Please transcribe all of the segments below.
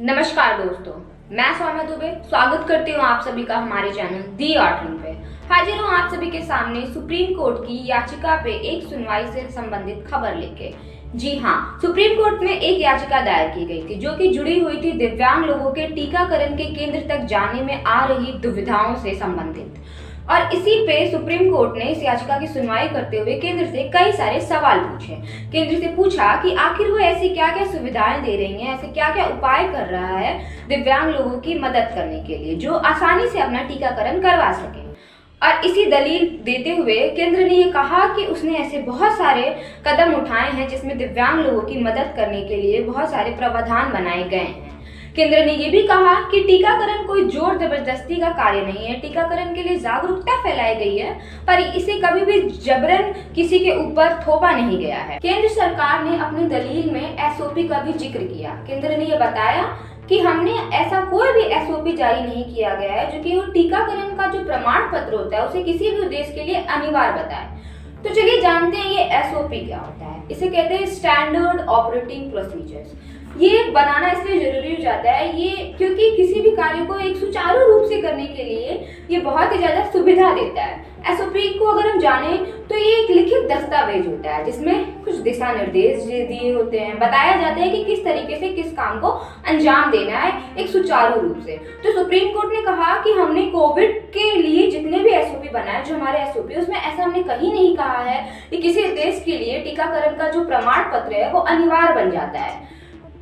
नमस्कार दोस्तों, मैं सौम्या दुबे स्वागत करती हूँ आप सभी का हमारे चैनल दी आर्टरूम पे। हाजिर हूँ आप सभी के सामने सुप्रीम कोर्ट की याचिका पे एक सुनवाई से संबंधित खबर लेके। जी हाँ, सुप्रीम कोर्ट में एक याचिका दायर की गई थी जो कि जुड़ी हुई थी दिव्यांग लोगों के टीकाकरण के केंद्र तक जाने में आ रही दुविधाओं से संबंधित। और इसी पे सुप्रीम कोर्ट ने इस याचिका की सुनवाई करते हुए केंद्र से कई सारे सवाल पूछे। केंद्र से पूछा कि आखिर वो ऐसी क्या क्या सुविधाएं दे रही हैं, ऐसे क्या क्या उपाय कर रहा है दिव्यांग लोगों की मदद करने के लिए जो आसानी से अपना टीकाकरण करवा सके। और इसी दलील देते हुए केंद्र ने ये कहा कि उसने ऐसे बहुत सारे कदम उठाए हैं जिसमें दिव्यांग लोगों की मदद करने के लिए बहुत सारे प्रावधान बनाए गए हैं। केंद्र ने ये भी कहा कि टीकाकरण कोई जोर जबरदस्ती का कार्य नहीं है, टीकाकरण के लिए जागरूकता फैलाई गई है, पर इसे कभी भी जबरन किसी के ऊपर थोपा नहीं गया है। केंद्र सरकार ने अपनी दलील में एसओपी का भी जिक्र किया। केंद्र ने ये बताया कि हमने ऐसा कोई भी एसओपी जारी नहीं किया गया है जो कि वो टीकाकरण का जो प्रमाण पत्र होता है उसे किसी भी उद्देश्य के लिए अनिवार्य बताए। तो चलिए जानते हैं ये एसओपी क्या होता है। इसे कहते हैं स्टैंडर्ड ऑपरेटिंग प्रोसीजर्स। ये बनाना इसलिए जरूरी हो जाता है ये क्योंकि किसी भी कार्य को एक सुचारू रूप से करने के लिए ये बहुत ही ज्यादा सुविधा देता है। एसओपी को अगर हम जाने तो ये एक लिखित दस्तावेज होता है जिसमें कुछ दिशा निर्देश दिए होते हैं, बताया जाता है कि किस तरीके से किस काम को अंजाम देना है एक सुचारू रूप से। तो सुप्रीम कोर्ट ने कहा कि हमने कोविड के लिए जितने भी एसओपी बनाए जो हमारे एसओपी उसमें ऐसा हमने कहीं नहीं कहा है कि किसी देश के लिए टीकाकरण का जो प्रमाण पत्र है वो अनिवार्य बन जाता है।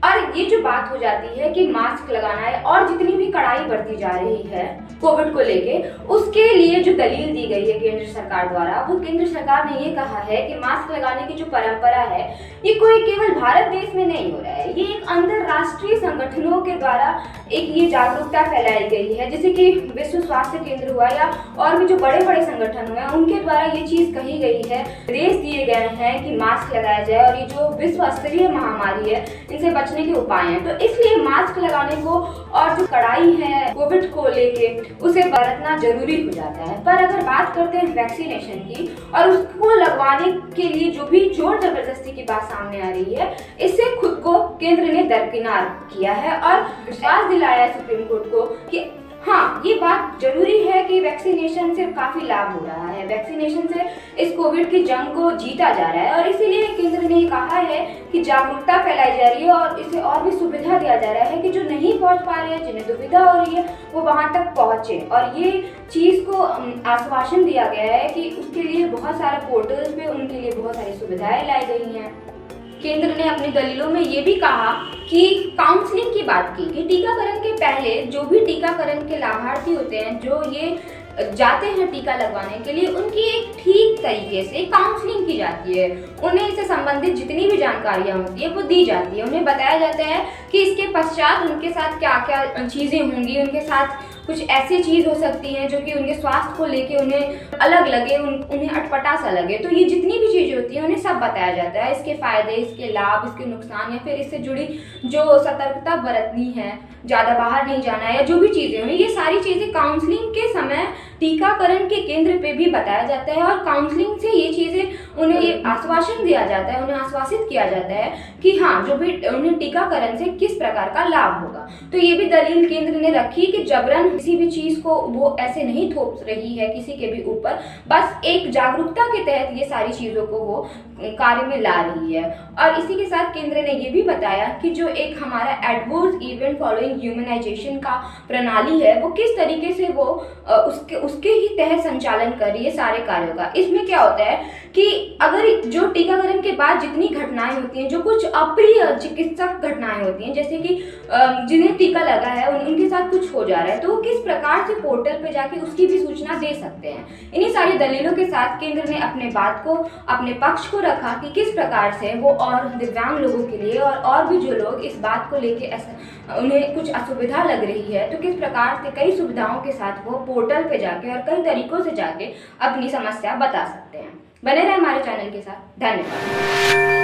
और ये जो बात हो जाती है कि मास्क लगाना है और जितनी भी कड़ाई बढ़ती जा रही है कोविड को लेके, उसके लिए जो दलील दी गई है केंद्र सरकार द्वारा, वो केंद्र सरकार ने ये कहा है कि मास्क लगाने की जो परंपरा है ये कोई केवल भारत देश में नहीं हो रहा है, ये एक अंतरराष्ट्रीय संगठनों के द्वारा एक ये जागरूकता फैलाई गई है, जैसे कि विश्व स्वास्थ्य केंद्र हुआ या और भी जो बड़े बड़े संगठन हुए हैं उनके द्वारा ये चीज कही गई है, निर्देश दिए गए हैं कि मास्क लगाया जाए और ये जो विश्व स्तरीय महामारी है इनसे बचने के उपाय हैं। तो इसलिए मास्क लगाने को और जो कड़ाई है कोविड को लेके उसे बरतना जरूरी हो जाता है। पर अगर बात करते हैं वैक्सीनेशन की और उसको लगवाने के लिए जो भी जोर जबरदस्ती की बात सामने आ रही है, इससे खुद को केंद्र ने दरकिनार किया है और विश्वास दिलाया है सुप्रीम कोर्ट को कि हाँ, ये बात जरूरी है कि वैक्सीनेशन से काफी लाभ हो रहा है, वैक्सीनेशन से इस कोविड की जंग को जीता जा रहा है। और इसीलिए केंद्र ने कहा है कि जागरूकता फैलाई जा रही है और इसे और भी सुविधा दिया जा रहा है कि जो नहीं पहुंच पा रहे हैं, जिन्हें दुविधा हो रही है, वो वहां तक पहुंचे। और ये चीज को आश्वासन दिया गया है कि उसके लिए बहुत सारे पोर्टल्स पे उनके लिए बहुत सारी सुविधाएं लाई गई हैं। केंद्र ने अपनी दलीलों में ये भी कहा कि काउंसलिंग की बात की कि टीकाकरण के पहले जो भी टीकाकरण के लाभार्थी होते हैं जो ये जाते हैं टीका लगवाने के लिए, उनकी एक ठीक तरीके से काउंसलिंग की जाती है। उन्हें इससे संबंधित जितनी भी जानकारियां होती है वो दी जाती है। उन्हें बताया जाता है कि इसके पश्चात उनके साथ क्या क्या चीज़ें होंगी, उनके साथ कुछ ऐसी चीज़ हो सकती हैं जो कि उनके स्वास्थ्य को लेके उन्हें अलग लगे, उन्हें अटपटा सा लगे। तो ये जितनी भी चीज़ें होती हैं उन्हें सब बताया जाता है, इसके फायदे, इसके लाभ, इसके नुकसान या फिर इससे जुड़ी जो सतर्कता बरतनी है, ज़्यादा बाहर नहीं जाना है या जो भी चीज़ें हुई, ये सारी चीज़ें काउंसलिंग के समय टीकाकरण के केंद्र पे भी बताया जाता है। और काउंसलिंग से ये चीज़ें उन्हें ये आश्वासन दिया जाता है, उन्हें आश्वासित किया जाता है कि हाँ, जो भी उन्हें टीकाकरण से किस प्रकार का लाभ होगा। तो ये भी दलील केंद्र ने रखी कि जबरन किसी भी चीज़ को वो ऐसे नहीं थोप रही है किसी के भी ऊपर, बस एक जागरूकता के तहत ये सारी चीज़ों को वो कार्य में ला रही है। और इसी के साथ केंद्र ने ये भी बताया कि जो एक हमारा एडवर्स इवेंट फॉलोइंग ह्यूमनाइजेशन का प्रणाली है वो किस तरीके से वो उसके ही तहत संचालन कर रही है सारे कार्यों का। इसमें क्या होता है कि अगर जो टीकाकरण के बाद जितनी घटनाएं होती हैं, जो कुछ अप्रिय चिकित्सक घटनाएं होती हैं, जैसे कि जिन्हें टीका लगा है उनके साथ कुछ हो जा रहा है, तो वो किस प्रकार से पोर्टल पे जाके उसकी भी सूचना दे सकते हैं। इन्हीं सारी दलीलों के साथ केंद्र ने अपने बात को, अपने पक्ष को रखा कि किस प्रकार से वो और दिव्यांग लोगों के लिए और भी जो लोग इस बात को लेके उन्हें कुछ असुविधा लग रही है, तो किस प्रकार से कई सुविधाओं के साथ वो पोर्टल पे जाके और कई तरीकों से जाके अपनी समस्या बता सकते हैं। बने रहे हमारे चैनल के साथ। धन्यवाद।